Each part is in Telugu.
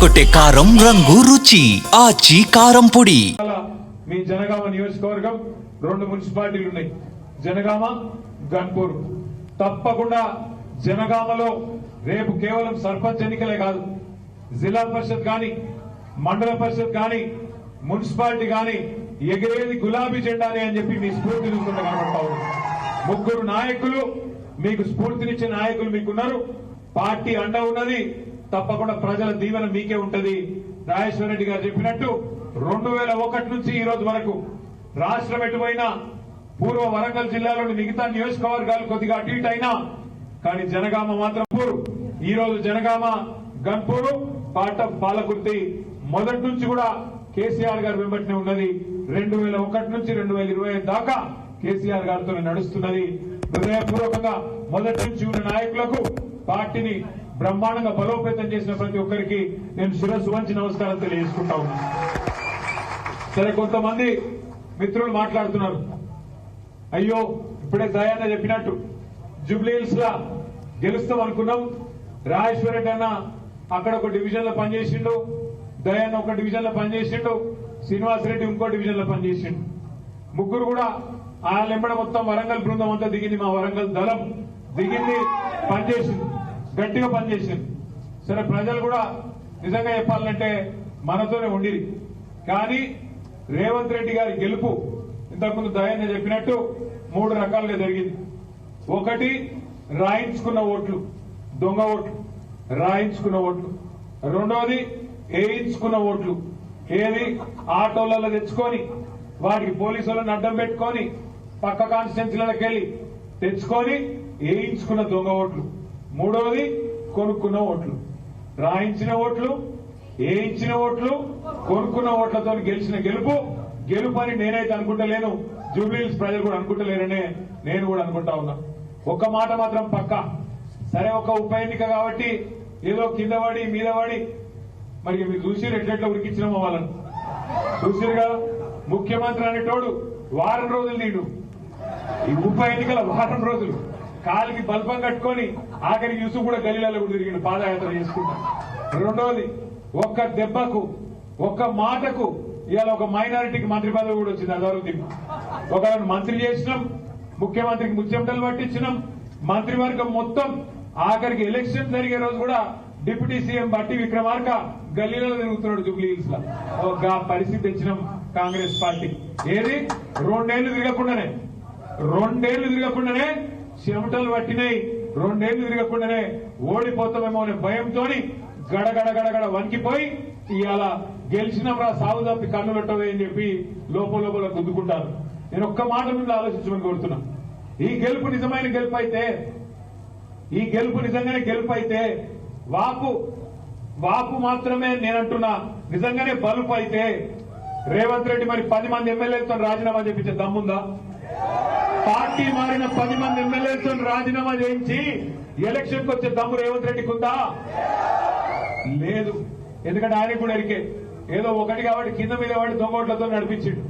అదరగొట్టే కారం రంగు రుచి ఆచి కారం పొడి. మీ జనగామ నియోజకవర్గం 2 మున్సిపాలిటీలు ఉన్నాయి, జనగామ, గన్పూర్. తప్పకుండా జనగామలో రేపు కేవలం సర్పంచ్ ఎన్నికలే కాదు, జిల్లా పరిషత్ గాని, మండల పరిషత్ గాని, మున్సిపాలిటీ గాని ఎగిరేది గులాబీ జెండానే అని చెప్పి మీ స్ఫూర్తి చూస్తుంటే కనబడతా ఉంది. 3 నాయకులు మీకు స్ఫూర్తినిచ్చే నాయకులు మీకున్నారు. పార్టీ అండ ఉన్నది. తప్పకుండా ప్రజల దీవెన మీకే ఉంటది. రాజేశ్వర రెడ్డి గారు చెప్పినట్టు 2001 నుంచి ఈ రోజు వరకు రాష్ట్రం ఎటువైనా పూర్వ వరంగల్ జిల్లాలోని మిగతా నియోజకవర్గాలు కొద్దిగా అటు ఇటు అయినా కానీ జనగామ మాత్రం ఈ రోజు జనగామ, గన్పూరు, పాలకుర్తి మొదటి నుంచి కూడా కేసీఆర్ గారు వెంబటనే ఉన్నది. 2001 నుంచి 2025 దాకా కేసీఆర్ గారితో నడుస్తున్నది. హృదయపూర్వకంగా మొదటి నుంచి ఉన్న నాయకులకు, పార్టీని బ్రహ్మాండంగా బలోపేతం చేసిన ప్రతి ఒక్కరికి నేను శిరస్సు వంచి నమస్కారం తెలియజేసుకుంటా ఉన్నా. సరే, కొంతమంది మిత్రులు మాట్లాడుతున్నారు, అయ్యో ఇప్పుడే దయాన్న చెప్పినట్టు జూబ్లీహిల్స్ లా గెలుస్తాం అనుకున్నాం, రాజేశ్వర రెడ్డి అన్న అక్కడ ఒక డివిజన్ లో పనిచేసిండు, దయాన్న ఒక డివిజన్ లో పనిచేసిండు, శ్రీనివాసరెడ్డి ఇంకో డివిజన్ లో పనిచేసిండు. 3 కూడా ఆ లెంబడ మొత్తం వరంగల్ బృందం అంతా దిగింది, మా వరంగల్ దళం దిగింది, పనిచేసింది, గట్టిగా పనిచేసింది. సరే, ప్రజలు కూడా నిజంగా చెప్పాలంటే మనతోనే ఉండిరి. కానీ రేవంత్ రెడ్డి గారి గెలుపు ఇంతకుముందు దయాన్న చెప్పినట్టు 3 రకాలుగా జరిగింది. ఒకటి, రాయించుకున్న ఓట్లు, దొంగ ఓట్లు, రాయించుకున్న ఓట్లు. రెండోది, వేయించుకున్న ఓట్లు. ఏది ఆటోలలో తెచ్చుకొని వాటికి పోలీసు వాళ్ళని అడ్డం పెట్టుకొని పక్క కాన్స్టిట్యున్సీలకు వెళ్లి తెచ్చుకొని వేయించుకున్న దొంగ ఓట్లు. మూడోది, కొనుక్కున్న ఓట్లు. రాయించిన ఓట్లు, వేయించిన ఓట్లు, కొనుక్కున్న ఓట్లతో గెలిచిన గెలుపు అని నేనైతే అనుకుంటలేను, జూబ్లీహిల్స్ ప్రజలు కూడా అనుకుంటలేరనే నేను కూడా అనుకుంటా ఉన్నా. ఒక్క మాట మాత్రం పక్కా, సరే ఒక ఉప ఎన్నిక కాబట్టి ఏదో కింద పడి మీద పడి మరి మీరు చూసిరు ఎట్లెట్లా ఉరికిచ్చినామో వాళ్ళని చూసిరు కదా. ముఖ్యమంత్రి అనేటోడు వారం రోజులు నీడు ఈ ఉప ఎన్నికల వారం రోజులు కాలికి బల్బం కట్టుకొని ఆఖరికి యూసుఫ్ కూడా గలీలలో కూడా తిరిగిన పాదయాత్ర చేసుకుంటా. రెండోది, ఒక్క దెబ్బకు, ఒక్క మాటకు ఇవాళ ఒక మైనారిటీకి మంత్రి పదవి కూడా వచ్చింది. అదొకటి, ఒకళ్ళని మంత్రి చేసినాం, ముఖ్యమంత్రికి ముచ్చెమటలు పట్టించినాం, మంత్రివర్గం మొత్తం ఆఖరికి ఎలక్షన్ జరిగే రోజు కూడా డిప్యూటీ సీఎం బట్టి విక్రమార్క గల్లీలలో తిరుగుతున్నాడు జూబ్లీహిల్స్ లో. ఒక పరిస్థితి తెచ్చినాం కాంగ్రెస్ పార్టీ. ఏది 2 ఏళ్లు తిరగకుండానే చెమటలు పట్టినాయి. 2 ఏళ్లు తిరగకుండానే ఓడిపోతామేమో అనే భయంతో గడగడ వణికిపోయి ఇవాళ గెలిచినరా సాగు తప్పి కన్ను పెట్టవే అని చెప్పి లోపల గుద్దుకుంటారు. నేను ఒక్క మాట మీద ఆలోచించమని కోరుతున్నా. ఈ గెలుపు నిజమైన గెలుపు అయితే, వాపు మాత్రమే నేనంటున్నా, నిజంగానే బలుపు అయితే రేవంత్ రెడ్డి మరి 10 మంది ఎమ్మెల్యేలతో రాజీనామా చేయించే దమ్ముందా? పార్టీ మారిన 10 మంది ఎమ్మెల్యేలతో రాజీనామా చేయించి ఎలక్షన్ కు వచ్చే దమ్ము రేవంత్ రెడ్డికి ఉందా? లేదు. ఎందుకంటే ఆయనకు కూడా ఎరికే ఏదో ఒకటి కాబట్టి కింద మీద వాడి దొంగోట్లతో నడిపించిండు.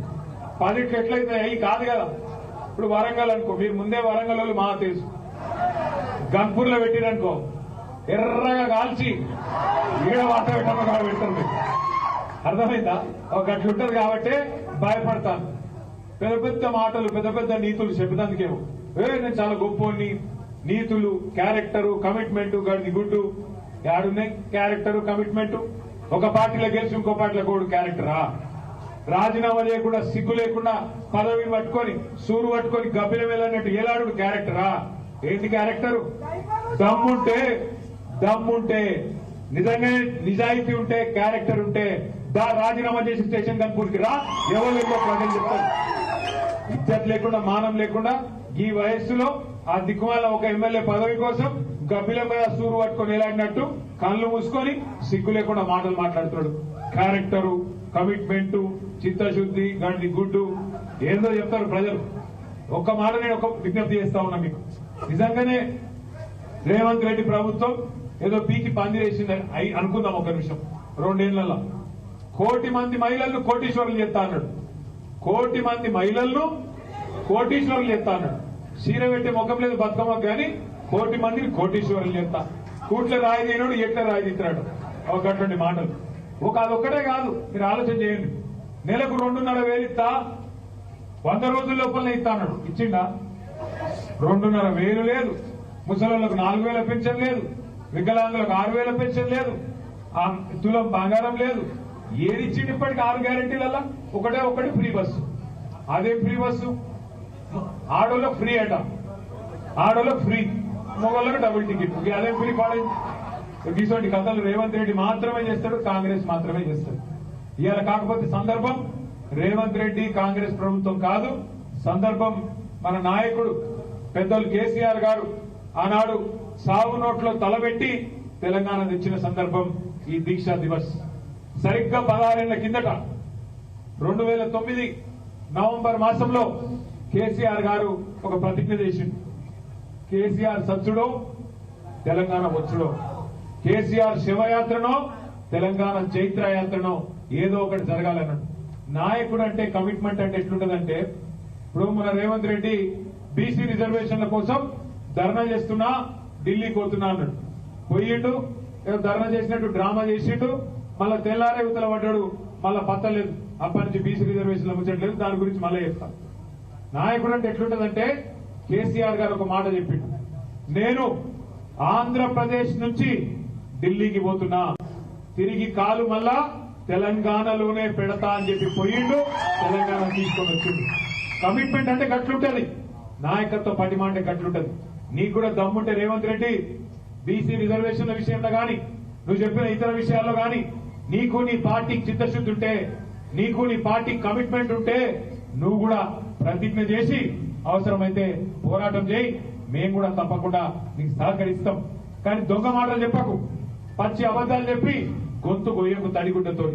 10 ఎట్లయితే అయ్యి కాదు కదా. ఇప్పుడు వరంగల్ అనుకో, మీరు ముందే వరంగల్ వాళ్ళు మా తెలుసు, గన్పూర్ లో పెట్టిరనుకో ఎర్రగా కాల్చి ఈడ వాట పెట్టామో పెడతారు. మీరు అర్థమైందా? ఒక అట్లుంటది కాబట్టి భయపడతాను. పెద్ద పెద్ద మాటలు, పెద్ద పెద్ద నీతులు చెప్పేందుకేమో నేను చాలా గొప్పని, నీతులు, క్యారెక్టరు, కమిట్మెంట్, గడిది గుడ్డు యాడున్నాయి క్యారెక్టరు, కమిట్మెంట్. ఒక పార్టీలో గెలిచి ఇంకో పార్టీలో కూడా క్యారెక్టరా? రాజీనామా చేయకుండా, సిగ్గు లేకుండా పదవిని పట్టుకొని, సూరు పట్టుకొని గబ్బిల వెళ్ళినట్టు ఏలాడు క్యారెక్టరా? ఏంటి క్యారెక్టరు? దమ్ముంటే నిజంగా నిజాయితీ ఉంటే, క్యారెక్టర్ ఉంటే రాజీనామా చేసి స్టేషన్ గన్పూర్కి రా. ఎవరు ప్రజలు చెప్తారు. ఇజ్జత్ లేకుండా, మానం లేకుండా ఈ వయస్సులో ఆ దిక్కుమాల ఒక ఎమ్మెల్యే పదవి కోసం గబ్బిల మీద సూరు పట్టుకొని ఎలాడినట్టు కళ్ళు మూసుకొని సిగ్గు లేకుండా మాటలు మాట్లాడుతున్నాడు. క్యారెక్టరు, కమిట్మెంట్, చిత్తశుద్ధి, గండి గుడ్డు ఏందో చెప్తారు ప్రజలు. ఒక్క మాట నేను ఒక విజ్ఞప్తి చేస్తా ఉన్నా మీకు. నిజంగానే రేవంత్ రెడ్డి ప్రభుత్వం ఏదో పీకి పందిరేసిందని అనుకుందాం ఒక నిమిషం. 2 ఏళ్లలో 1 కోటి మంది మహిళలను కోటీశ్వరులు చేస్తా అన్నాడు. 1 కోటి మంది మహిళలను కోటీశ్వరులు చేస్తా అన్నాడు. చీర పెట్టే ముఖం లేదు బతుకమ్మ కానీ 1 కోటి మందిని కోటీశ్వరులు చేస్తా. కూట్ల రాయి తినాడు, ఎట్ల రాయి తింటాడు. ఒక అటువంటి మాటలు. అదొక్కటే కాదు, మీరు ఆలోచన చేయండి. నెలకు 2,500 ఇస్తా, 100 రోజుల లోపలనే ఇస్తా అన్నాడు. ఇచ్చిండా? 2,500 లేదు. ముసలోళ్లకు 4,000 పెన్షన్ లేదు, వికలాంగులకు 6,000 పెన్షన్ లేదు, తులం బంగారం లేదు. ఏది ఇచ్చింది ఇప్పటికి 6 గ్యారెంటీలల్లా? ఒకటి ఫ్రీ బస్సు. అదే ఫ్రీ బస్సు ఆడోళ్ళకు ఫ్రీ అట, ఆడోళ్ళకు ఫ్రీ, మగోళ్ళకు డబుల్ టికెట్. అదే ఫ్రీ పాడైంది. ఇటువంటి కథలు రేవంత్ రెడ్డి మాత్రమే చేస్తాడు, కాంగ్రెస్ మాత్రమే చేస్తాడు. ఇవాళ కాకపోతే సందర్భం రేవంత్ రెడ్డి కాంగ్రెస్ ప్రభుత్వం కాదు, సందర్భం మన నాయకుడు పెద్దలు కేసీఆర్ గారు ఆనాడు సాగు నోట్లో తలబెట్టి తెలంగాణ తెచ్చిన సందర్భం ఈ దీక్షా దివస్. సరిగ్గా 16 ఏళ్ల కిందట 2009 నవంబర్ మాసంలో కేసీఆర్ గారు ఒక ప్రతిజ్ఞ చేసిండు. కేసీఆర్ సచ్చుడో తెలంగాణ వచ్చుడో, కేసీఆర్ శివయాత్రనో తెలంగాణ చైత్రయాత్రనో ఏదో ఒకటి జరగాలన్నాడు. నాయకుడు అంటే కమిట్మెంట్ అంటే ఎట్లుంటదంటే, ఇప్పుడు మన రేవంత్ రెడ్డి బీసీ రిజర్వేషన్ల కోసం ధర్నా చేస్తున్నా ఢిల్లీకి పోతున్నా అన్నాడు. పోయిండు, ఏదో ధర్నా చేసినట్టు డ్రామా చేసిండు, మళ్ళా తెల్లారే ఉత్తల పడ్డాడు, మళ్ళా పత్తలేదు. అప్పటి నుంచి బీసీ రిజర్వేషన్లు ముచ్చట్లేదు, దాని గురించి మళ్ళీ చెప్తాను. నాయకుడు అంటే ఎట్లుంటదంటే, కేసీఆర్ గారు ఒక మాట చెప్పిండు, నేను ఆంధ్రప్రదేశ్ నుంచి ఢిల్లీకి పోతున్నా, తిరిగి కాలు మళ్ళా తెలంగాణలోనే పెడతా అని చెప్పి పోయిండు, తెలంగాణ తీసుకొని వచ్చిండు. కమిట్మెంట్ అంటే గట్లుంటది, నాయకత్వ పటిమ అంటే గట్లుంటది. నీకు కూడా దమ్ముంటే రేవంత్ రెడ్డి బీసీ రిజర్వేషన్ల విషయంలో గాని, నువ్వు చెప్పిన ఇతర విషయాల్లో గాని నీకు నీ పార్టీకి చిత్తశుద్ధి ఉంటే, నీకు నీ పార్టీకి కమిట్మెంట్ ఉంటే నువ్వు కూడా ప్రతిజ్ఞ చేసి అవసరమైతే పోరాటం చేయి, మేము కూడా తప్పకుండా నీకు సహకరిస్తాం. కానీ దొంగ మాటలు చెప్పకు, పచ్చి అబద్దాలు చెప్పి గొంతు గొయ్యకు తడిగుడ్డతో.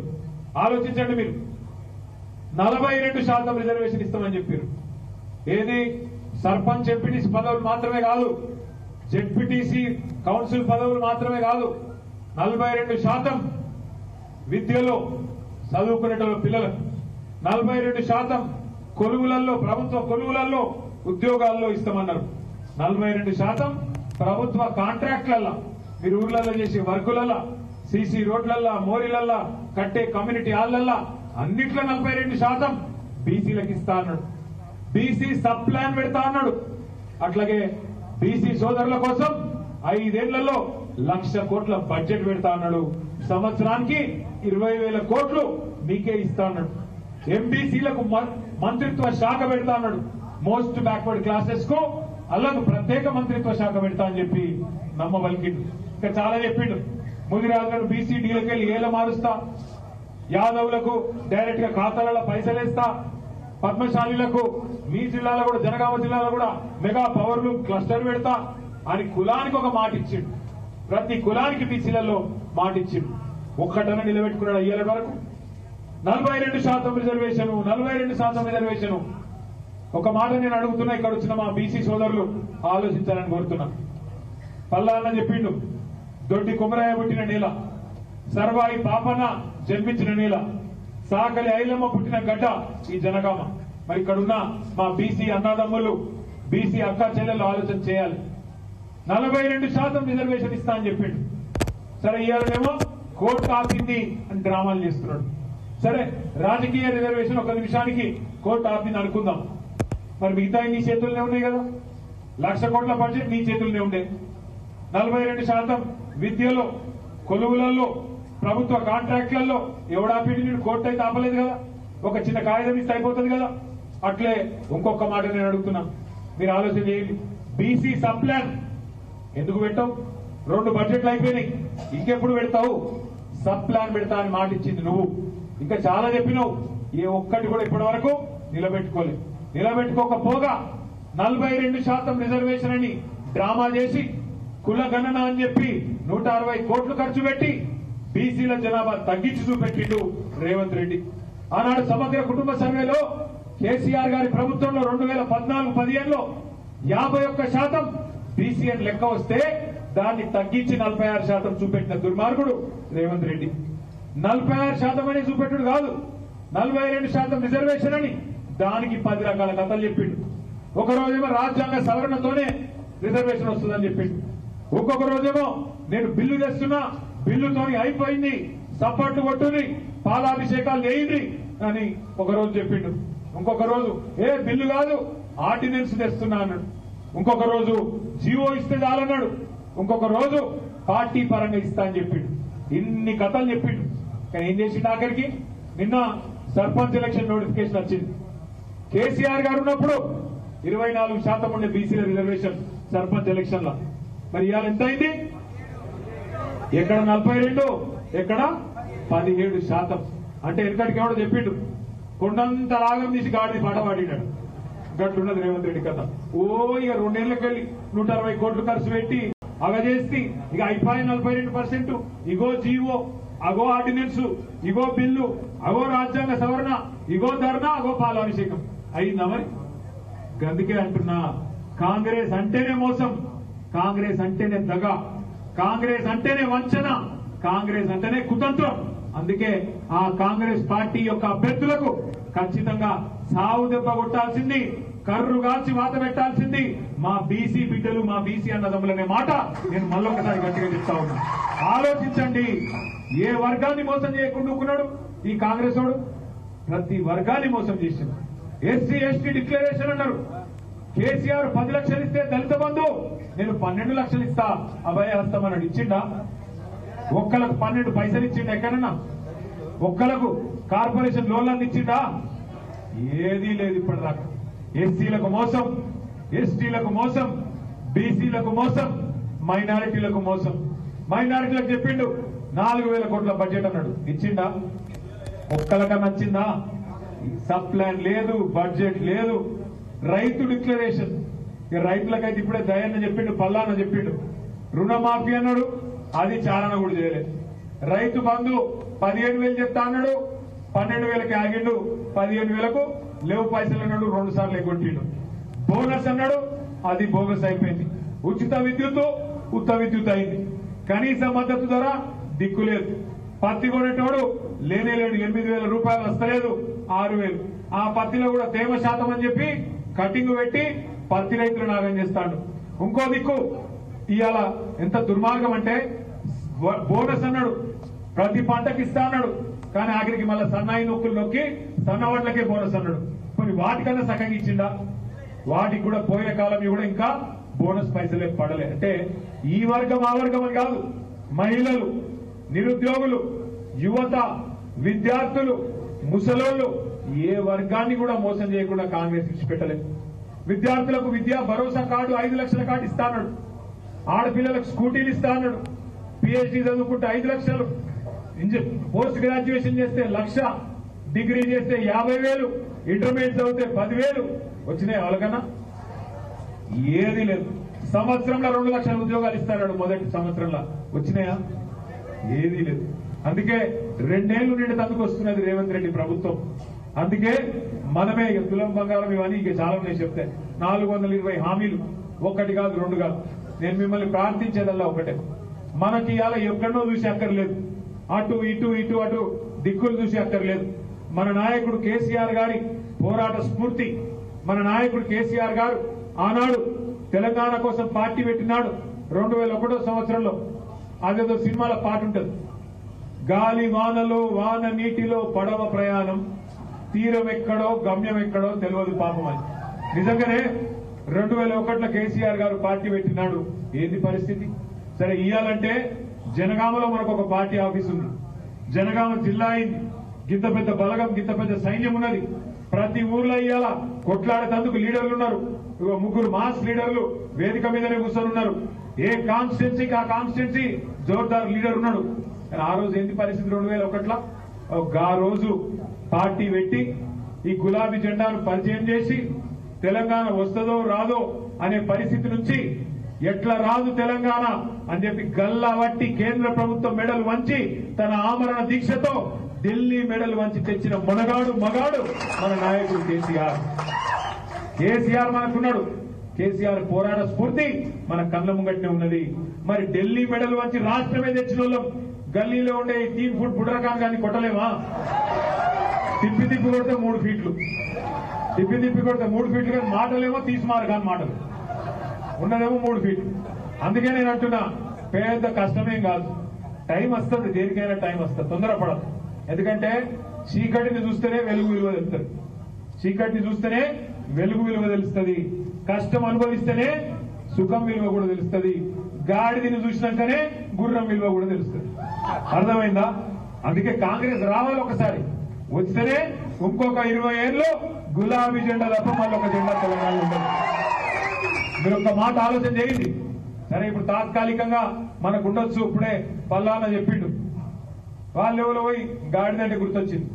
ఆలోచించండి మీరు, 42% రిజర్వేషన్ ఇస్తామని చెప్పారు. ఏది సర్పంచ్ ఎంపీటీసీ పదవులు మాత్రమే కాదు, జెడ్పీటీసీ కౌన్సిల్ పదవులు మాత్రమే కాదు, 42% విద్యలో చదువుకునే పిల్లలకు, 42% కొలువులలో, ప్రభుత్వ కొలువులలో, ఉద్యోగాల్లో ఇస్తామన్నారు. 42% ప్రభుత్వ కాంట్రాక్ట్లల్లో, మీరు ఊర్లలో చేసే వర్కులల్లో, సీసీ రోడ్లల్లో, మోరీలల్లో, కట్టే కమ్యూనిటీ హాళ్లల్లో అన్నిట్లో 42% బీసీలకు ఇస్తా అన్నాడు. బీసీ సబ్ ప్లాన్ పెడతా అన్నాడు. అట్లాగే బీసీ సోదరుల కోసం 5 ఏళ్లలో 1,00,000 కోట్ల బడ్జెట్ పెడతా అన్నాడు. సంవత్సరానికి 20,000 కోట్లు మీకే ఇస్తా అన్నాడు. ఎంబీసీలకు మంత్రిత్వ శాఖ పెడతా అన్నాడు. మోస్ట్ బ్యాక్వర్డ్ క్లాసెస్ కు అలాగే ప్రత్యేక మంత్రిత్వ శాఖ పెడతా అని చెప్పి నమ్మవలికిండు. ఇంకా చాలా చెప్పిండు. ముదిరాజులను బీసీ డీలకెళ్లి ఏల మారుస్తా, యాదవులకు డైరెక్ట్ గా ఖాతాలలో పైసలేస్తా, పద్మశాలీలకు మీ జిల్లాలో కూడా, జనగామ జిల్లాలో కూడా మెగా పవర్ లూమ్ క్లస్టర్ పెడతా అని కులానికి ఒక మాట ఇచ్చిండు. ప్రతి కులానికి బీసీలలో మాట ఇచ్చిండు. ఒక్కటన నిలబెట్టుకున్నాడు ఇయ్యాల వరకు. 42% రిజర్వేషన్, 42% రిజర్వేషన్. ఒక మాట నేను అడుగుతున్నా, ఇక్కడ వచ్చిన మా బీసీ సోదరులు ఆలోచించాలని కోరుతున్నా. పల్లాన్న చెప్పిండు, దొడ్డి కుమరయ్య పుట్టిన నేల, సర్వాయి పాపన జన్మించిన నేల, సాకలి ఐలమ్మ పుట్టిన గడ్డ ఈ జనగామ. మరి ఇక్కడున్న మా బీసీ అన్నదమ్ములు, బీసీ అక్క చెల్లెలు ఆలోచన చేయాలి. 42% రిజర్వేషన్ ఇస్తా అని చెప్పిండు. సరే, ఇవాళనేమో కోర్టు ఆపింది అని డ్రామాలు చేస్తున్నాడు. సరే, రాజకీయ రిజర్వేషన్ ఒక నిమిషానికి కోర్టు ఆపింది అనుకుందాం. మరి మిగతా నీ చేతుల్లోనే ఉన్నాయి కదా, 1,00,000 కోట్ల బడ్జెట్ నీ చేతుల్లోనే ఉండే. 42% విద్యలో, కొలువులలో, ప్రభుత్వ కాంట్రాక్ట్లలో ఎవడాపిండి నేను కోర్టు అయితే ఆపలేదు కదా, ఒక చిన్న కాగితం ఇస్తే అయిపోతుంది కదా. అట్లే ఇంకొక మాట నేను అడుగుతున్నా, మీరు ఆలోచన చేయండి. బీసీ సబ్ ప్లాన్ ఎందుకు పెట్టావు? 2 బడ్జెట్లు అయిపోయినాయి, ఇంకెప్పుడు పెడతావు? సబ్ ప్లాన్ పెడతా అని మాట ఇచ్చింది నువ్వు. ఇంకా చాలా చెప్పినావు, ఏ ఒక్కటి కూడా ఇప్పటి వరకు నిలబెట్టుకోలేదు. నిలబెట్టుకోకపోగా 42% రిజర్వేషన్ అని డ్రామా చేసి, కుల గణన అని చెప్పి 160 కోట్లు ఖర్చు పెట్టి బీసీల జనాభా తగ్గించి చూపెట్టిండు రేవంత్ రెడ్డి. ఆనాడు సమగ్ర కుటుంబ సర్వేలో కేసీఆర్ గారి ప్రభుత్వంలో 2014-15లో 51% బీసీ అని లెక్క వస్తే దాన్ని తగ్గించి 46% చూపెట్టిన దుర్మార్గుడు రేవంత్ రెడ్డి. 46% అని చూపెట్టుడు కాదు, 42% రిజర్వేషన్ అని దానికి 10 రకాల కథలు చెప్పిండు. ఒక రోజేమో రాజ్యాంగ సవరణతోనే రిజర్వేషన్ వస్తుందని చెప్పిండు. ఒక్కొక్క రోజేమో నేను బిల్లు తెస్తున్నా, బిల్లుతోని అయిపోయింది, సపోర్ట్లు కొట్టుని పాలాభిషేకాలు చేయండి అని ఒకరోజు చెప్పిండు. ఇంకొక రోజు బిల్లు కాదు ఆర్డినెన్స్ తెస్తున్నా అన్నాడు. ఇంకొక రోజు జీవో ఇస్తే చాలన్నాడు. ఇంకొక రోజు పార్టీ పరంగా ఇస్తా అని చెప్పిండు. ఇన్ని కథలు చెప్పిండు. కానీ ఏం చేసిండు ఆఖరికి? నిన్న సర్పంచ్ ఎలక్షన్ నోటిఫికేషన్ వచ్చింది. కేసీఆర్ గారు ఉన్నప్పుడు 24% ఉండే బీసీల రిజర్వేషన్ సర్పంచ్ ఎలక్షన్ లో. మరి ఇవాళ ఎంత అయింది? ఎక్కడ 42, ఎక్కడ 17%. అంటే వెనకటికి ఎవడో చెప్పిండు, కొండంత రాగం తీసి గాడిని పాట పాడినాడు. గట్లున్నది రేవంత్ రెడ్డి కథ. ఇక 2 ఏళ్లకు వెళ్ళి 160 కోట్లు ఖర్చు పెట్టి చేసి ఇక అయిపోయి 42%. ఇగో జీవో, అగో ఆర్డినెన్స్, ఇగో బిల్లు, అగో రాజ్యాంగ సవరణ, ఇగో ధర్నా, అగో పాలాభిషేకం అయిందా? మరి అందుకే అంటున్నా, కాంగ్రెస్ అంటేనే మోసం, కాంగ్రెస్ అంటేనే దగ, కాంగ్రెస్ అంటేనే వంచన, కాంగ్రెస్ అంటేనే కుతంత్రం. అందుకే ఆ కాంగ్రెస్ పార్టీ యొక్క అభ్యర్థులకు ఖచ్చితంగా సావు దెబ్బ కొట్టాల్సింది, కర్రు కాల్చి వాత పెట్టాల్సింది మా బీసీ బిడ్డలు, మా బీసీ అన్నదమ్ములనే మాట నేను మళ్ళొకసారి గట్టిగా చెప్తా ఉన్నా. ఆలోచించండి. ఏ వర్గాన్ని మోసం చేయకుండా ఉన్నాడు ఈ కాంగ్రెస్ వాడు? ప్రతి వర్గాన్ని మోసం చేసింది. ఎస్సీ ఎస్టీ డిక్లరేషన్ అన్నారు. కేసీఆర్ 10 లక్షలు ఇస్తే దళిత బంధు నేను 12 లక్షలు ఇస్తా అభయహస్తం అన్నాడు. ఇచ్చిండా? ఒక్కలకు 12 పైసలు ఇచ్చిండా? ఎక్కడన్నా ఒక్కలకు కార్పొరేషన్ లోన్లన్నీ ఇచ్చిండా? ఏదీ లేదు ఇప్పటిదాకా. ఎస్సీలకు మోసం, ఎస్టీలకు మోసం, బీసీలకు మోసం, మైనారిటీలకు మోసం. మైనారిటీలకు చెప్పిండు 4,000 కోట్ల బడ్జెట్ అన్నాడు. ఇచ్చిండా? ఒక్కలకన్నా నచ్చిందా? సబ్ ప్లాన్ లేదు, బడ్జెట్ లేదు. రైతు డిక్లరేషన్, రైతులకైతే ఇప్పుడే దయన్న చెప్పిండు, పల్లాన్న చెప్పిండు. రుణమాఫీ అన్నాడు, అది చాలన కూడా చేయలేదు. రైతు బంధు 15,000 చెప్తా అన్నాడు, 12,000కి ఆగిండు, 15,000కు లేవు పైసలు అన్నాడు, 2 సార్లు ఎగ్గొట్టిండు. బోనస్ అన్నాడు, అది బోగస్ అయిపోయింది. ఉచిత విద్యుత్ ఉత్త విద్యుత్ అయింది. కనీస మద్దతు ధర దిక్కులేదు. పత్తి కొనేటోడు లేనే లేడు, 8,000 రూపాయలు వస్తలేదు, 6,000. ఆ పత్తిలో కూడా తేమ శాతం అని చెప్పి కటింగ్ పెట్టి పత్తి రైతులు నాగం చేస్తాడు. ఇంకో దిక్కు ఇవాళ ఎంత దుర్మార్గం అంటే, బోనస్ అన్నాడు, ప్రతి పంటకి ఇస్తా అన్నాడు, కానీ ఆఖరికి మళ్ళీ సన్నాయి నొక్కులు నొక్కి సన్నవాట్లకే బోనస్ అన్నాడు. కొన్ని వాటికన్నా సగంగా ఇచ్చిండా? వాటికి కూడా పోయిన కాలం కూడా ఇంకా బోనస్ పైసలే పడలే. అంటే ఈ వర్గం ఆ వర్గం అని కాదు, మహిళలు, నిరుద్యోగులు, యువత, విద్యార్థులు, ముసలోళ్లు, ఏ వర్గాన్ని కూడా మోసం చేయకుండా కాంగ్రెస్ ఇచ్చిపెట్టలేదు. విద్యార్థులకు విద్యా భరోసా కార్డు 5 లక్షల కార్డు ఇస్తా అన్నాడు. ఆడపిల్లలకు స్కూటీలు ఇస్తా అన్నాడు. పిహెచ్డీ చదువుకుంటే 5 లక్షలు, పోస్ట్ గ్రాడ్యుయేషన్ చేస్తే 1,00,000, డిగ్రీ చేస్తే 50,000, ఇంటర్మీడియట్ చదివితే 10,000 వచ్చినాయి. వాళ్ళకన్నా ఏది లేదు. సంవత్సరంలో 2 లక్షల ఉద్యోగాలు ఇస్తాడు. మొదటి సంవత్సరంలో వచ్చినాయా? ఏదీ లేదు. అందుకే 2 ఏళ్లు నిండుతందుకు వస్తున్నది రేవంత్ రెడ్డి ప్రభుత్వం. అందుకే మనమే తులం బంగారం ఇవన్నీ ఇక చాలా ఉన్నాయి చెప్తే 420 హామీలు, 1 కాదు 2 కాదు. నేను మిమ్మల్ని ప్రార్థించేదల్లా ఒకటే, మనకి ఇవాళ ఎక్కడో చూసి అక్కర్లేదు, అటు ఇటు ఇటు అటు దిక్కులు చూసి అక్కర్లేదు. మన నాయకుడు కేసీఆర్ గారి పోరాట స్ఫూర్తి, మన నాయకుడు కేసీఆర్ గారు ఆనాడు తెలంగాణ కోసం పార్టీ పెట్టినాడు 2001 సంవత్సరంలో. అదేదో సినిమాలో పాట ఉంటుంది, గాలి వానలో వాన నీటిలో పడవ ప్రయాణం, తీరం ఎక్కడో గమ్యం ఎక్కడో తెలియదు పాపం అని. నిజంగానే 2001లో కేసీఆర్ గారు పార్టీ పెట్టినాడు. ఏంది పరిస్థితి? సరే, ఇయ్యాలంటే జనగామలో మనకు ఒక పార్టీ ఆఫీస్ ఉంది. జనగామ జిల్లా అయింది. గింత పెద్ద బలగం, గింత పెద్ద సైన్యం ఉన్నది. ప్రతి ఊర్లో ఇయ్యాల కొట్లాడేందుకు లీడర్లు ఉన్నారు. 3 మాస్ లీడర్లు వేదిక మీదనే కూర్చొని ఉన్నారు. ఏ కాన్స్టిట్యున్సీకి ఆ కాన్స్టిట్యున్సీ జోర్దార్ లీడర్ ఉన్నాడు. ఆ రోజు ఏంటి పరిస్థితి? 2001లో ఆ రోజు పార్టీ పెట్టి ఈ గులాబీ జెండాను పరిచయం చేసి తెలంగాణ వస్తుందో రాదో అనే పరిస్థితి నుంచి ఎట్లా రాదు తెలంగాణ అని చెప్పి గల్లా వట్టి కేంద్ర ప్రభుత్వం మెడలు వంచి తన ఆమరణ దీక్షతో ఢిల్లీ మెడలు వంచి తెచ్చిన మగాడు మన నాయకుడు కేసీఆర్. కేసీఆర్ మనకున్నాడు. కేసీఆర్ పోరాట స్ఫూర్తి మన కళ్ళ ముంగట్నే ఉన్నది. మరి ఢిల్లీ మెడలు వంచి రాష్ట్రమే తెచ్చిన వాళ్ళం గల్లీలో ఉండే 3 ఫుట్ బుడ్రకాన్ గాని కొట్టలేమా? తిప్పి కొడితే 3 ఫీట్లు, తిప్పి కొడితే 3 ఫీట్లు, కానీ మాటలేమో తీసుమారు కాని మాటలు ఉన్నదేమో 3 ఫీట్లు. అందుకే నేను అంటున్నా, పెద్ద కష్టమేం కాదు. టైం వస్తుంది, దేనికైనా టైం వస్తుంది, తొందరపడదు. ఎందుకంటే చీకటిని చూస్తేనే వెలుగు విలువ తెలుస్తుంది, చీకటిని చూస్తేనే వెలుగు విలువ తెలుస్తుంది, కష్టం అనుభవిస్తేనే సుఖం విలువ కూడా తెలుస్తుంది, గాడిదని చూసినాకనే గుర్రం విలువ కూడా తెలుస్తుంది. అర్థమైందా? అందుకే కాంగ్రెస్ రావాలి, ఒకసారి వస్తేనే ఇంకొక 20 ఏళ్ళు గులాబీ జెండా తప్ప మళ్ళీ ఒక జెండా తెలంగాణ ఉండదు. మీరు ఒక మాట ఆలోచన చేయండి. సరే, ఇప్పుడు తాత్కాలికంగా మనకు ఉండొచ్చు, ఇప్పుడే పల్లాన చెప్పిండు, వాళ్ళు ఎవరో పోయి గాడిదంటే గుర్తొచ్చింది.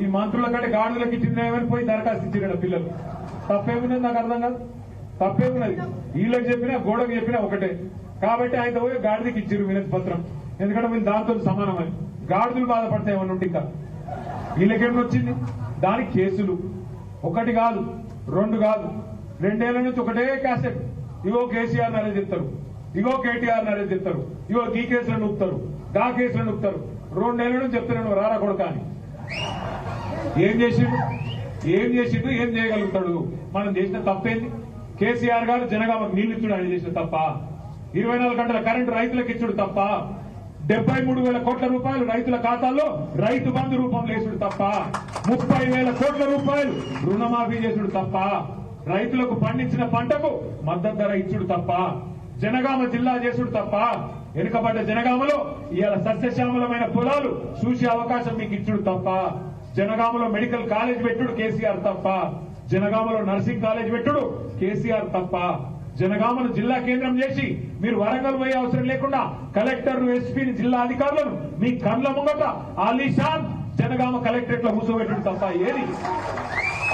ఈ మంత్రుల కంటే గాడిదలకు ఇచ్చిందేమని పోయి దరఖాస్తు ఇచ్చారు పిల్లలు. తప్పేమున్నది నాకు అర్థం కాదు, తప్పేమున్నది? వీళ్ళకి చెప్పినా గోడకు చెప్పినా ఒకటే. కాబట్టి ఆయన పోయి గాడిదకి ఇచ్చారు వినతి పత్రం, ఎందుకంటే వీళ్ళు దాంతో సమానమని. గాడిదలు బాధపడతాయి ఏమన్నా ఉంటే ఇంకా వీళ్ళకేమని వచ్చింది? దానికి కేసులు ఒకటి కాదు, 2 కాదు, 2 ఏళ్ల నుంచి ఒకటే క్యాసెట్. ఇగో కేసీఆర్ అరెస్ట్ చేస్తారు, ఇగో కేటీఆర్ అరెస్ట్ చేస్తారు, ఇగో ఈ కేసులను నొక్కుతారు, గా కేసులను నొక్కుతారు. 2 ఏళ్ల నుంచి చెప్తున్నాను రారా కొడుక అని. ఏం చేసిండు? ఏం చేసిండు? ఏం చేయగలుగుతాడు? మనం చేసిన తప్పేంది? కేసీఆర్ గారు జనగామకు నీళ్లు ఇచ్చుడు ఆయన చేసిన తప్ప, 24 గంటల కరెంటు రైతులకు ఇచ్చుడు తప్ప, 73,000 కోట్ల రూపాయలు రైతుల ఖాతాల్లో రైతు బంధు రూపంలో వేసుడు తప్ప, 30,000 కోట్ల రూపాయలు రుణమాఫీ చేసుడు తప్ప, రైతులకు పండించిన పంటకు మద్దతు ధర ఇచ్చుడు తప్ప, జనగామ జిల్లా చేసుడు తప్ప, వెనుకబడ్డ జనగామలో ఇవాళ సస్యశ్యామలమైన పొలాలు చూసే అవకాశం మీకు ఇచ్చుడు తప్ప, జనగామలో మెడికల్ కాలేజ్ పెట్టుడు కేసీఆర్ తప్ప, జనగామలో నర్సింగ్ కాలేజ్ పెట్టుడు కేసీఆర్ తప్ప, జనగామను జిల్లా కేంద్రం చేసి మీరు వరంగల్ పోయే అవసరం లేకుండా కలెక్టర్, ఎస్పీని, జిల్లా అధికారులను మీ కళ్ళ ముంగట ఆలీషాన్ జనగామ కలెక్టరేట్ లో కూర్చోబెట్టుడు తప్ప ఏది?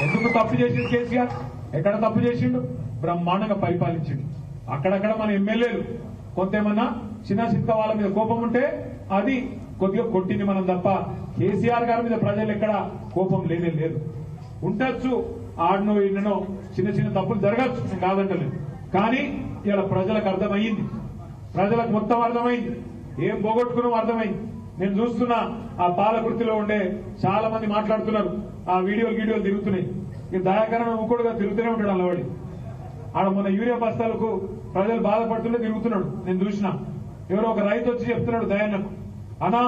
ఎందుకు తప్పు చేసిండు కేసీఆర్? ఎక్కడ తప్పు చేసిండు? బ్రహ్మాండంగా పరిపాలించిండు. అక్కడక్కడ మన ఎమ్మెల్యేలు కొంతేమన్నా చిన్న చిత్త వాళ్ళ మీద కోపం ఉంటే అది కొద్దిగా కొట్టింది మనం తప్ప, కేసీఆర్ గారి మీద ప్రజలు ఎక్కడ కోపం లేనే లేదు. ఉండొచ్చు, ఆడనో ఈడనో చిన్న చిన్న తప్పులు జరగచ్చు, నేను కాదంటలేదు. కానీ ఇలా ప్రజలకు అర్థమైంది, ప్రజలకు మొత్తం అర్థమైంది, ఏం పోగొట్టుకున్నాం అర్థమైంది. నేను చూస్తున్నా ఆ పాలకృతిలో ఉండే చాలా మంది మాట్లాడుతున్నారు, ఆ వీడియోలు తిరుగుతున్నాయి. ఇక దయాకరణ ఊకోడుగా తిరుగుతూనే ఉంటాడు అలవాడి. ఆడ మొన్న యూరియా బస్తాలకు ప్రజలు బాధపడుతుంటే తిరుగుతున్నాడు, నేను చూసినా. ఎవరో ఒక రైతు వచ్చి చెప్తున్నాడు దయాన్నకు, అన్నా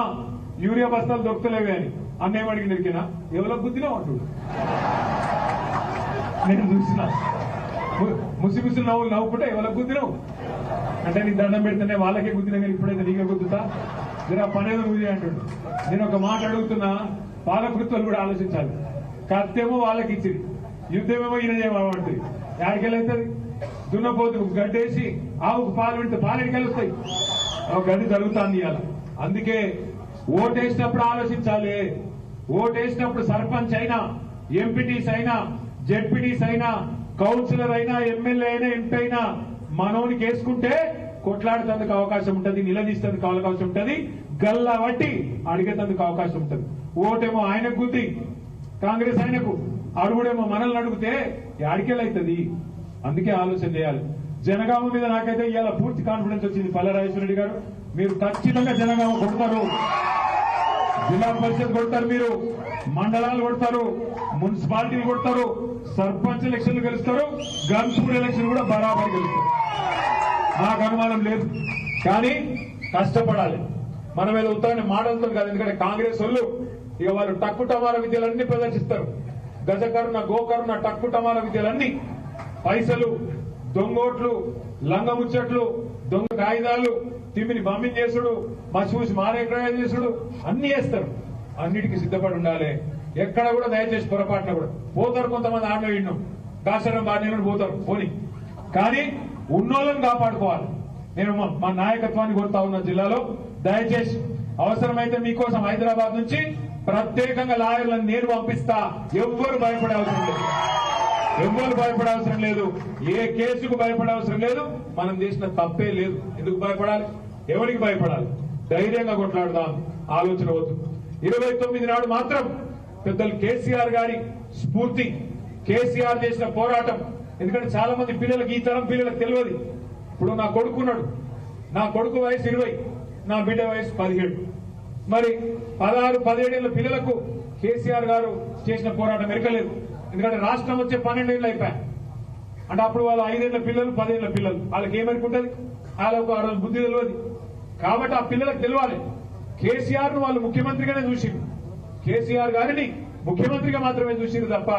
యూరియా బస్తాలు దొరుకుతలేవే అని. అన్నేమడికి నిరికినా ఎవరో గుద్దినా అంటుడు. నేను చూసినా ముసి నవ్వుకుంటే ఎవరో గుద్దినావు అంటే, నీ దండం పెడితేనే వాళ్ళకే గుద్దినా కానీ ఇప్పుడైతే నీకే గుద్దుతా, జరా పనేదో నువ్వు అంటుండు. నేను ఒక మాట అడుగుతున్నా, పాలకృతులు కూడా ఆలోచించాలి. కత్తేమో వాళ్ళకి ఇచ్చింది, యుద్ధమేమో ఈయన చేయమంటుంది. ఎక్కడికెళ్ళవుతుంది? దున్నపోతు గడ్డేసి ఆవుకు పాలు పెడితే పాలు ఎడికెళ్ళొస్తాయి? గడ్డి జరుగుతుంది ఇవాళ. అందుకే ఓటేసినప్పుడు ఆలోచించాలి. ఓటేసినప్పుడు సర్పంచ్ అయినా, ఎంపీటీస్ అయినా, జెడ్పీటీస్ అయినా, కౌన్సిలర్ అయినా, ఎమ్మెల్యే అయినా, ఎంపీ అయినా మనోనికి వేసుకుంటే కొట్లాడేందుకు అవకాశం ఉంటుంది, నిలదీసేందుకు అవకాశం ఉంటుంది, గల్లా బట్టి అడిగేందుకు అవకాశం ఉంటుంది. ఓటేమో ఆయనకు గుద్ది కాంగ్రెస్ ఆయనకు, అడుగుడేమో మనల్ని అడిగితే యాడికెళ్ళవుతుంది. అందుకే ఆలోచన చేయాలి. జనగామ మీద నాకైతే ఇవాళ పూర్తి కాన్ఫిడెన్స్ వచ్చింది. పల్లెరాజేశ్వర రెడ్డి గారు, మీరు ఖచ్చితంగా జనగామ కొడతారు, జిల్లా పరిషత్ కొడతారు, మీరు మండలాలు కొడతారు, మున్సిపాలిటీలు కొడతారు, సర్పంచ్ ఎలక్షన్లు గెలుస్తారు, గన్పూర్ ఎలక్షన్ కూడా బరాబర్ గెలుస్తారు. నాకు అనుమానం లేదు. కానీ కష్టపడాలి. మనం ఏదో ఉత్తరాన్ని మాటలతో కాదు. ఎందుకంటే కాంగ్రెస్ వాళ్ళు ఇక వాళ్ళు టక్కు టమాల విద్యలన్నీ ప్రదర్శిస్తారు. గజకరుణ, గోకరుణ, టక్కు టమాల విద్యలన్నీ, పైసలు, దొంగోట్లు, లంగముచ్చట్లు, దొంగ కాగితాలు, తిమ్మిని బంబింగ్ చేసుడు, మసిమూసి మారేక్రయాలు చేసుడు అన్ని చేస్తారు. అన్నిటికీ సిద్ధపడి ఉండాలి. ఎక్కడ కూడా దయచేసి పొరపాటున కూడా పోతారు కొంతమంది, ఆడలో ఇన్ను కాశరం బాధ్యతలు పోతారు పోని, కానీ ఉన్నోళ్ళని కాపాడుకోవాలి. నేను మా నాయకత్వాన్ని కోరుతా ఉన్న జిల్లాలో దయచేసి అవసరమైతే మీకోసం హైదరాబాద్ నుంచి ప్రత్యేకంగా లాయర్లను నేను పంపిస్తా. ఎవ్వరు భయపడే అవసరం లేదు, ఎవ్వరు భయపడే అవసరం లేదు, ఏ కేసుకు భయపడే అవసరం లేదు. మనం చేసిన తప్పే లేదు, ఎందుకు భయపడాలి? ఎవరికి భయపడాలి? ధైర్యంగా కొట్లాడదాం, ఆలోచన వద్దు. 29 నాడు మాత్రం పెద్దలు కేసీఆర్ గారి స్ఫూర్తి, కేసీఆర్ చేసిన పోరాటం. ఎందుకంటే చాలా మంది పిల్లలకి, ఈ తరం పిల్లలకు తెలియదు. ఇప్పుడు నా కొడుకున్నాడు, నా కొడుకు వయసు 20, నా బిడ్డ వయసు 17. మరి 16-17 ఏళ్ల పిల్లలకు కేసీఆర్ గారు చేసిన పోరాటం ఎరకలేదు. ఎందుకంటే రాష్ట్రం వచ్చే 12 ఏళ్ళు అయిపోయాయి. అంటే అప్పుడు వాళ్ళు 5 ఏళ్ల పిల్లలు, 10 ఏళ్ల పిల్లలు, వాళ్ళకి ఏమనుకుంటుంది? వాళ్ళకు ఆ రోజు బుద్ధి తెలియదు. కాబట్టి ఆ పిల్లలకు తెలియాలి కేసీఆర్ ను వాళ్ళు ముఖ్యమంత్రిగానే చూసిరు. కేసీఆర్ గారిని ముఖ్యమంత్రిగా మాత్రమే చూసిరు తప్ప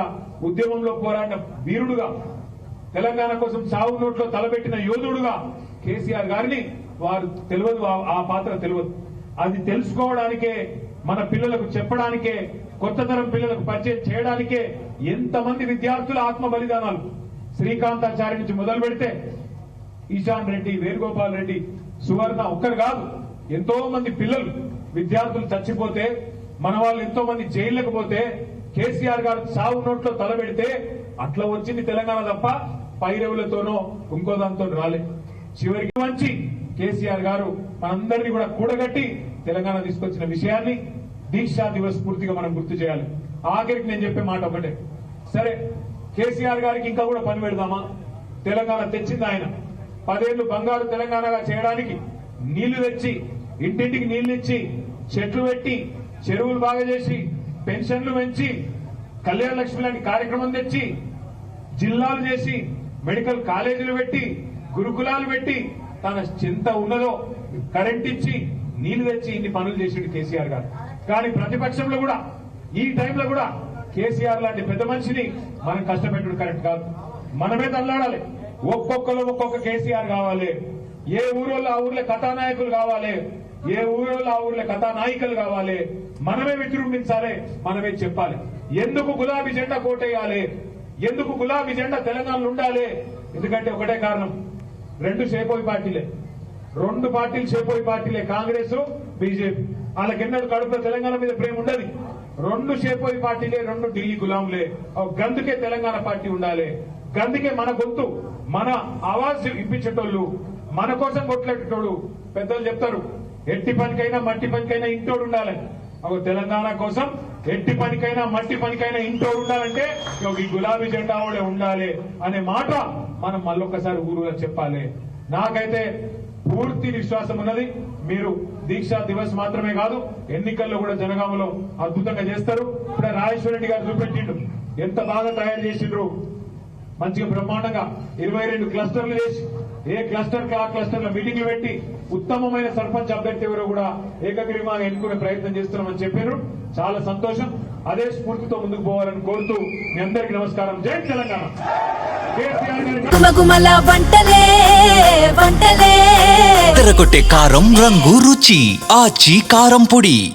ఉద్యమంలో పోరాడిన వీరుడుగా, తెలంగాణ కోసం సావు నోట్లో తలబెట్టిన యోధుడుగా కేసీఆర్ గారిని వారు తెలియదు. ఆ పాత్ర తెలియదు. అది తెలుసుకోవడానికే, మన పిల్లలకు చెప్పడానికే, కొత్త తరం పిల్లలకు పరిచయం చేయడానికే ఎంతమంది విద్యార్థుల ఆత్మ బలిదానాలు. శ్రీకాంతాచారి నుంచి మొదలు పెడితే ఈశాన్ రెడ్డి, వేణుగోపాల్ రెడ్డి, సువర్ణ ఒక్కరు కాదు, ఎంతో మంది పిల్లలు విద్యార్థులు చచ్చిపోతే, మన వాళ్ళు ఎంతో మంది జైళ్లకు పోతే, కేసీఆర్ గారు సావు నోట్లో తలబెడితే అట్లా వచ్చింది తెలంగాణ తప్ప పైరవులతోనో ఇంకో దాంతో రాలే. చివరికి మంచి కేసీఆర్ గారు మనందరినీ కూడా కూడగట్టి తెలంగాణ తీసుకొచ్చిన విషయాన్ని దీక్షా దివస్ పూర్తిగా మనం గుర్తు చేయాలి. ఆఖరికి నేను చెప్పే మాట ఒకటే, సరే కేసీఆర్ గారికి ఇంకా కూడా పని పెడదామా? తెలంగాణ తెచ్చింది ఆయన. 10 ఏళ్లు బంగారు తెలంగాణగా చేయడానికి నీళ్లు తెచ్చి, ఇంటింటికి నీళ్లు ఇచ్చి, చెట్లు పెట్టి, చెరువులు బాగా చేసి, పెన్షన్లు పెంచి, కళ్యాణ లక్ష్మి లాంటి కార్యక్రమం తెచ్చి, జిల్లాలు చేసి, మెడికల్ కాలేజీలు పెట్టి, గురుకులాలు పెట్టి, తన ఎంత ఉన్నదో కరెంట్ ఇచ్చి, నీళ్లు తెచ్చి ఇన్ని పనులు చేసిండు కేసీఆర్ గారు. కానీ ప్రతిపక్షంలో కూడా ఈ టైంలో కూడా కేసీఆర్ లాంటి పెద్ద మనిషిని మనం కష్టపెట్టడం కరెక్ట్ కాదు. మనమే తల్లాడాలి. ఒక్కొక్కరు ఒక్కొక్క కేసీఆర్ కావాలి. ఏ ఊరోళ్ళు ఆ ఊర్లో కథానాయకులు కావాలి, ఏ ఊరోళ్ళు ఆ ఊర్లో కథానాయికలు కావాలి. మనమే విజృంభించాలి, మనమే చెప్పాలి. ఎందుకు గులాబీ జెండా కోటేయాలి, ఎందుకు గులాబీ జెండా తెలంగాణలో ఉండాలి? ఎందుకంటే ఒకటే కారణం, 2 షేపోయి పార్టీలే, 2 పార్టీలు షేపోయి పార్టీలే, కాంగ్రెస్, బీజేపీ. వాళ్ళకెన్నడూ కడుపులో తెలంగాణ మీద ప్రేమ ఉండదు. 2 షేపోయి పార్టీలే, 2 ఢిల్లీ గులాంలే. గందుకే తెలంగాణ పార్టీ ఉండాలి. గందుకే మన గొంతు, మన ఆవాజ్ ఇప్పించేటోళ్ళు, మన కోసం కొట్లాడేటోళ్ళు. పెద్దలు చెప్తారు, ఎట్టి పనికైనా మట్టి పనికైనా ఇంటోడు ఉండాలి. తెలంగాణ కోసం ఎట్టి పనికైనా మట్టి పనికైనా ఇంటోడు ఉండాలంటే ఈ గులాబీ జెండా వాళ్ళే ఉండాలి అనే మాట మనం మళ్ళొక్కసారి ఊరుగా చెప్పాలి. నాకైతే పూర్తి విశ్వాసం ఉన్నది. మీరు దీక్షా దివస్ మాత్రమే కాదు, ఎన్నికల్లో కూడా జనగామలో అద్భుతంగా చేస్తారు. ఇప్పుడే రాజేశ్వర రెడ్డి గారు చూపెట్టిండు ఎంత బాగా తయారు చేసిండ్రు. మంచిగా బ్రహ్మాండంగా 22 క్లస్టర్లు చేసి, ఏ క్లస్టర్ కి ఆ క్లస్టర్ లో మీటింగ్లు పెట్టి ఉత్తమమైన సర్పంచ్ అభ్యర్థి ఎవరో కూడా ఏకగ్రీవంగా ఎన్నుకునే ప్రయత్నం చేస్తున్నామని చెప్పారు. చాలా సంతోషం. అదే స్ఫూర్తితో ముందుకు పోవాలని కోరుతూ మీ అందరికీ నమస్కారం. జై తెలంగాణ. గుమగుమల వంటలే వంటలే తెరకొట్టే కారం రంగు రుచి ఆచి కారం పొడి.